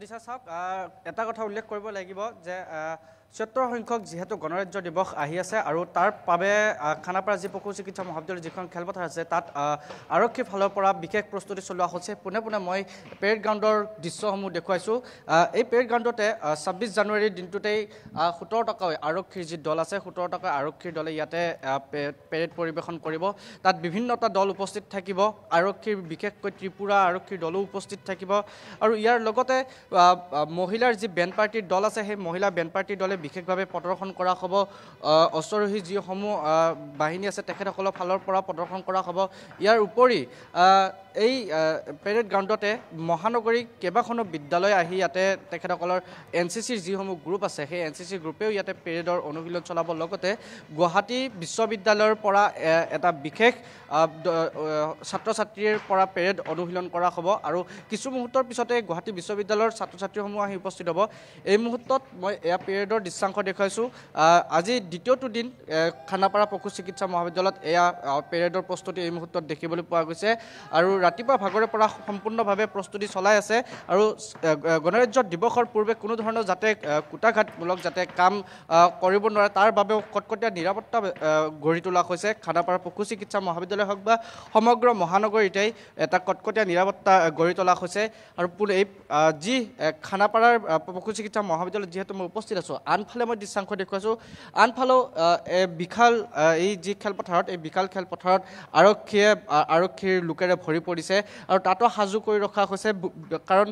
দিশা চাওক এটা কথা উল্লেখ কৰিব লাগিব যে ৭০ সংখ্যক যেহেতু গণৰাজ্য দিৱস আহি আছে আৰু তাৰ বাবে খানাপাৰা যি পশু চিকিৎসা মহাবিদ্যালয়ৰ যিখন খেলপথাৰ আছে তাত আৰক্ষীৰ ফালৰ পৰা বিশেষ প্ৰস্তুতি চলোৱা হৈছে পোনে পোনে মই পেৰেড গ্ৰাউণ্ডৰ দৃশ্যসমূহ দেখুৱাইছোঁ এই পেৰেড গ্ৰাউণ্ডতে ২৬ জানুৱাৰীৰ দিনটোতেই ১৭ টকাকৈ আৰক্ষীৰ যি দল আছে ১৭ টকা আৰক্ষীৰ দলে ইয়াতে পেৰেড পৰিৱেশন কৰিব তাত বিভিন্নটা দল উপস্থিত থাকিব আৰক্ষীৰ বিশেষকৈ ত্ৰিপুৰা আৰক্ষীৰ দলো উপস্থিত থাকিব আৰু ইয়াৰ লগতে মহিলাৰ যি বেণ্ড পাৰ্টিৰ দল আছে সেই মহিলা বেণ্ড পাৰ্টিৰ দলে বিশেষভাৱে প্ৰদৰ্শন কৰা হ'ব অশ্বৰোহী যিসমূহ বাহিনী আছে তেখেতসকলৰ ফালৰ পৰা প্ৰদৰ্শন কৰা হ'ব ইয়াৰ উপৰি এই পেৰেড গ্ৰাউণ্ডতে মহানগৰীৰ কেইবাখনো বিদ্যালয় আহি ইয়াতে তেখেতসকলৰ এনচিচিৰ যিসমূহ গ্ৰুপ আছে সেই এনচিচি গ্ৰুপেও ইয়াতে পেৰেডৰ অনুশীলন চলাব লগতে গুৱাহাটী বিশ্ববিদ্যালয়ৰ পৰা এটা বিশেষ ছাত্ৰ ছাত্ৰীৰ পৰা পেৰেড অনুশীলন কৰা হ'ব আৰু কিছু মুহূৰ্তৰ পিছতে গুৱাহাটী বিশ্ববিদ্যালয়ৰ ছাত্ৰ ছাত্ৰীসমূহ আহি উপস্থিত হ'ব এই মুহূৰ্তত মই এয়া পেৰেডৰ দৃশ্যাংশ দেখুৱাইছোঁ আজি দ্বিতীয়টো দিন খানাপাৰা পশু চিকিৎসা মহাবিদ্যালয়ত এয়া পেৰেডৰ প্ৰস্তুতি এই মুহূৰ্তত দেখিবলৈ পোৱা গৈছে আৰু ৰাতিপুৱা ভাগৰে পৰা সম্পূৰ্ণভাৱে প্ৰস্তুতি চলাই আছে আৰু গণৰাজ্য দিৱসৰ পূৰ্বে কোনো ধৰণৰ যাতে কুটাঘাতমূলক যাতে কাম কৰিব নোৱাৰে তাৰ বাবেও কটকটীয়া নিৰাপত্তা গঢ়ি তোলা হৈছে খানাপাৰা পশু চিকিৎসা মহাবিদ্যালয় হওক বা সমগ্ৰ মহানগৰীতেই এটা কটকটীয়া নিৰাপত্তা গঢ়ি তোলা হৈছে আৰু এই যি খানাপাৰাৰ পশু চিকিৎসা মহাবিদ্যালয়ত যিহেতু মই উপস্থিত আছোঁ আনফালে মই দৃশ্যাংশ দেখুৱাইছোঁ আনফালেও বিশাল এই যি খেলপথাৰত এই বিশাল খেলপথাৰত আৰক্ষীৰ লোকেৰে ভৰি পৰিছে আৰু তাতো সাজু কৰি ৰখা হৈছে কাৰণ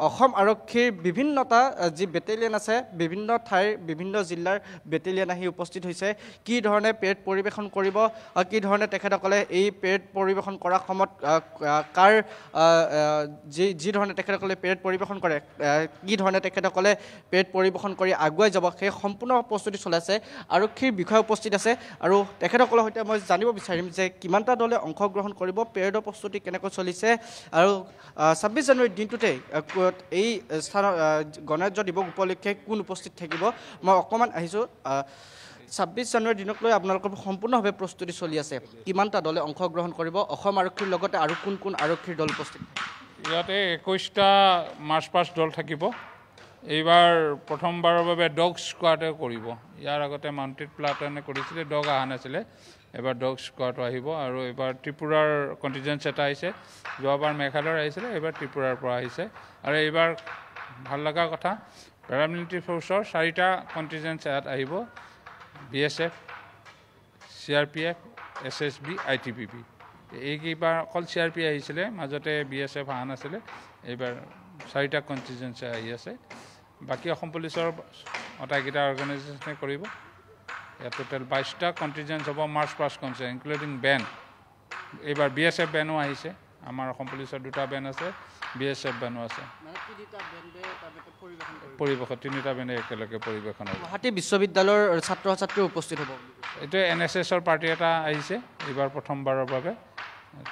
অসম আৰক্ষীৰ বিভিন্নটা যি বেটেলিয়ন আছে বিভিন্ন ঠাইৰ বিভিন্ন জিলাৰ বেটেলিয়ন আহি উপস্থিত হৈছে কি ধৰণে পেৰেড পৰিৱেশন কৰিব কি ধৰণে তেখেতসকলে এই পেৰেড পৰিৱেশন কৰাৰ সময়ত কাৰ যি ধৰণে তেখেতসকলে পেৰেড পৰিৱেশন কৰে কি ধৰণে তেখেতসকলে পেৰেড পৰিৱেশন কৰি আগুৱাই যাব সেই সম্পূৰ্ণ প্ৰস্তুতি চলাইছে আৰক্ষীৰ বিষয়া উপস্থিত আছে আৰু তেখেতসকলৰ সৈতে মই জানিব বিচাৰিম যে কিমানটা দলে অংশগ্ৰহণ কৰিব পেৰেডৰ প্ৰস্তুতি কেনেকৈ চলিছে আৰু ২৬ জানুৱাৰীৰ দিনটোতেই এই স্থানত গণৰাজ্য দিৱস উপলক্ষে কোন উপস্থিত থাকিব মই অকণমান আহিছোঁ ২৬ জানুৱাৰীৰ দিনক লৈ আপোনালোকৰ সম্পূৰ্ণভাৱে প্ৰস্তুতি চলি আছে কিমানটা দলে অংশগ্ৰহণ কৰিব অসম আৰক্ষীৰ লগতে আৰু কোন কোন আৰক্ষীৰ দল উপস্থিত ইয়াতে ২১টা মাৰ্চ পাষ্ট দল থাকিব এইবাৰ প্ৰথমবাৰৰ বাবে ডগ স্কোৱাডে কৰিব ইয়াৰ আগতে মাউণ্টেড প্লাটুনে কৰিছিলে ডগ অহা নাছিলে এবাৰ ডগ স্কোৱাডো আহিব আৰু এইবাৰ ত্ৰিপুৰাৰ কণ্টিজেঞ্চ এটা আহিছে যোৱাবাৰ মেঘালয়ৰ আহিছিলে এইবাৰ ত্ৰিপুৰাৰ পৰা আহিছে আৰু এইবাৰ ভাল লগা কথা পেৰামিলিটাৰী ফ'ৰ্চৰ 4টা কণ্টিজেঞ্চ ইয়াত আহিব BSF CRPF SSB ITBP এইকেইবাৰ অকল CRP আহিছিলে মাজতে BSF অহা নাছিলে এইবাৰ 4টা কণ্টিজেঞ্চ আহি আছে বাকী অসম পুলিচৰ আটাইকেইটা অৰ্গেনাইজেশ্যনে কৰিব ইয়াত টোটেল 22টা কণ্টিজেঞ্চ হ'ব মাৰ্চ পাষ্ট কনচে ইনক্লুডিং বেণ্ড এইবাৰ BSF বেণ্ডো আহিছে আমাৰ অসম পুলিচৰ 2টা বেণ্ড আছে BSF বেণ্ডো আছে পৰিৱেশন 3টা বেণ্ডে একেলগে পৰিৱেশন হ'ব গুৱাহাটী বিশ্ববিদ্যালয়ৰ ছাত্ৰ ছাত্ৰী উপস্থিত হ'ব এইটো NSSৰ পাৰ্টি এটা আহিছে এইবাৰ প্ৰথমবাৰৰ বাবে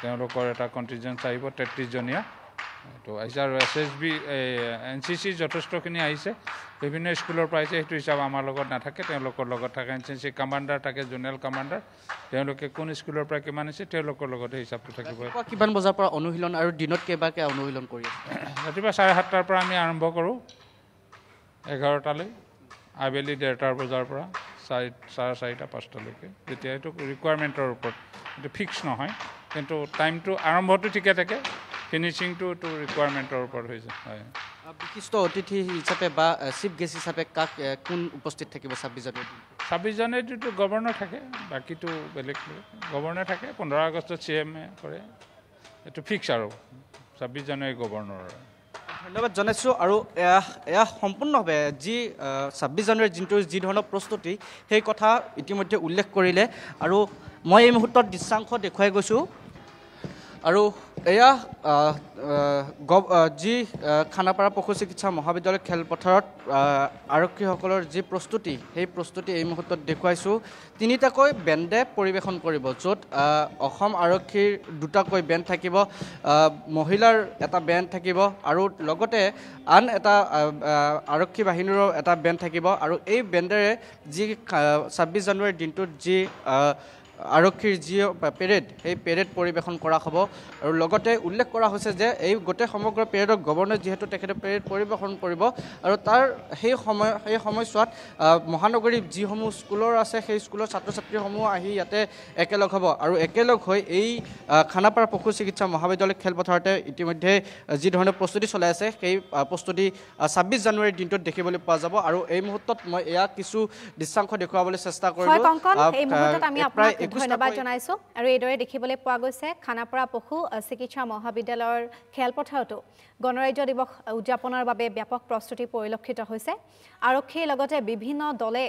তেওঁলোকৰ এটা কণ্টিজেঞ্চ আহিব 33 জনীয়া তো আহিছে আৰু SSB NCC যথেষ্টখিনি আহিছে বিভিন্ন স্কুলৰ পৰা আহিছে সেইটো হিচাপ আমাৰ লগত নাথাকে তেওঁলোকৰ লগত থাকে NCC কমাণ্ডাৰ থাকে জোনেল কমাণ্ডাৰ তেওঁলোকে কোন স্কুলৰ পৰা কিমান আছে তেওঁলোকৰ লগতে হিচাপটো থাকিব কিমান বজাৰ পৰা অনুশীলন আৰু দিনত কেইবাৰকৈ অনুশীলন কৰি ৰাতিপুৱা 7:30টাৰ পৰা আমি আৰম্ভ কৰোঁ 11টালৈ আবেলি 1:30 বজাৰ পৰা 4:30 5টালৈকে যেতিয়া এইটো ৰিকুৱাৰমেণ্টৰ ওপৰত এইটো ফিক্স নহয় কিন্তু টাইমটো আৰম্ভটো ঠিকে থাকে ফিনিচিংটো ৰিকুৱাৰমেণ্টৰ ওপৰত হৈ যায় হয় বিশিষ্ট অতিথি হিচাপে বা চিফ গেষ্ট হিচাপে কাক কোন উপস্থিত থাকিব ২৬ জানুৱাৰীত ২৬ জানুৱাৰীটো গভৰ্ণৰ থাকে বাকীটো বেলেগ গভৰ্ণৰ থাকে 15 আগষ্টত CM কৰে এইটো ফিক্স আৰু ২৬ জানুৱাৰী গভৰ্ণৰ ধন্যবাদ জনাইছোঁ আৰু এয়া সম্পূৰ্ণভাৱে যি ২৬ জানুৱাৰীৰ দিনটোৰ যি ধৰণৰ প্ৰস্তুতি সেই কথা ইতিমধ্যে উল্লেখ কৰিলে আৰু মই এই মুহূৰ্তত দৃশ্যাংশ দেখুৱাই গৈছোঁ আৰু এয়া যি খানাপাৰা পশু চিকিৎসা মহাবিদ্যালয় খেলপথাৰত আৰক্ষীসকলৰ যি প্ৰস্তুতি সেই প্ৰস্তুতি এই মুহূৰ্তত দেখুৱাইছোঁ 3টাকৈ বেণ্ডে পৰিৱেশন কৰিব য'ত অসম আৰক্ষীৰ 2টাকৈ বেণ্ড থাকিব মহিলাৰ এটা বেণ্ড থাকিব আৰু লগতে আন এটা আৰক্ষী বাহিনীৰো এটা বেণ্ড থাকিব আৰু এই বেণ্ডেৰে যি ২৬ জানুৱাৰীৰ দিনটোত যি আৰক্ষীৰ যি পেৰেড সেই পেৰেড পৰিৱেশন কৰা হ'ব আৰু লগতে উল্লেখ কৰা হৈছে যে এই গোটেই সমগ্ৰ পেৰেডত গভৰ্ণৰে যিহেতু তেখেতে পেৰেড পৰিৱেশন কৰিব আৰু তাৰ সেই সময়ছোৱাত মহানগৰীৰ যিসমূহ স্কুলৰ আছে সেই স্কুলৰ ছাত্ৰ ছাত্ৰীসমূহ আহি ইয়াতে একেলগ হ'ব আৰু একেলগ হৈ এই খানাপাৰা পশু চিকিৎসা মহাবিদ্যালয় খেলপথাৰতে ইতিমধ্যে যি ধৰণে প্ৰস্তুতি চলাই আছে সেই প্ৰস্তুতি 26 জানুৱাৰীৰ দিনটোত দেখিবলৈ পোৱা যাব আৰু এই মুহূৰ্তত মই এয়া কিছু দৃশ্যাংশ দেখুৱাবলৈ চেষ্টা কৰিলোঁ এই মুহূৰ্তত আমি আপোনাক ধন্যবাদ জনাইছোঁ আৰু এইদৰে দেখিবলৈ পোৱা গৈছে খানাপাৰা পশু চিকিৎসা মহাবিদ্যালয়ৰ খেলপথাৰতো গণৰাজ্য দিৱস উদযাপনৰ বাবে ব্যাপক প্ৰস্তুতি পৰিলক্ষিত হৈছে আৰক্ষীৰ লগতে বিভিন্ন দলে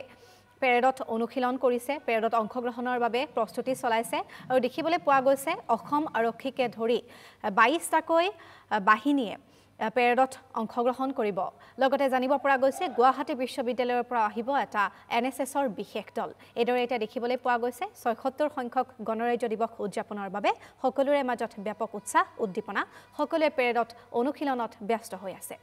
পেৰেডত অনুশীলন কৰিছে পেৰেডত অংশগ্ৰহণৰ বাবে প্ৰস্তুতি চলাইছে আৰু দেখিবলৈ পোৱা গৈছে অসম আৰক্ষীকে ধৰি 22টাকৈ বাহিনীয়ে পেৰেডত অংশগ্ৰহণ কৰিব লগতে জানিব পৰা গৈছে গুৱাহাটী বিশ্ববিদ্যালয়ৰ পৰা আহিব এটা NSSৰ বিশেষ দল এইদৰে এতিয়া দেখিবলৈ পোৱা গৈছে ৭৬ সংখ্যক গণৰাজ্য দিৱস উদযাপনৰ বাবে সকলোৰে মাজত ব্যাপক উৎসাহ উদ্দীপনা সকলোৱে পেৰেডত অনুশীলনত ব্যস্ত হৈ আছে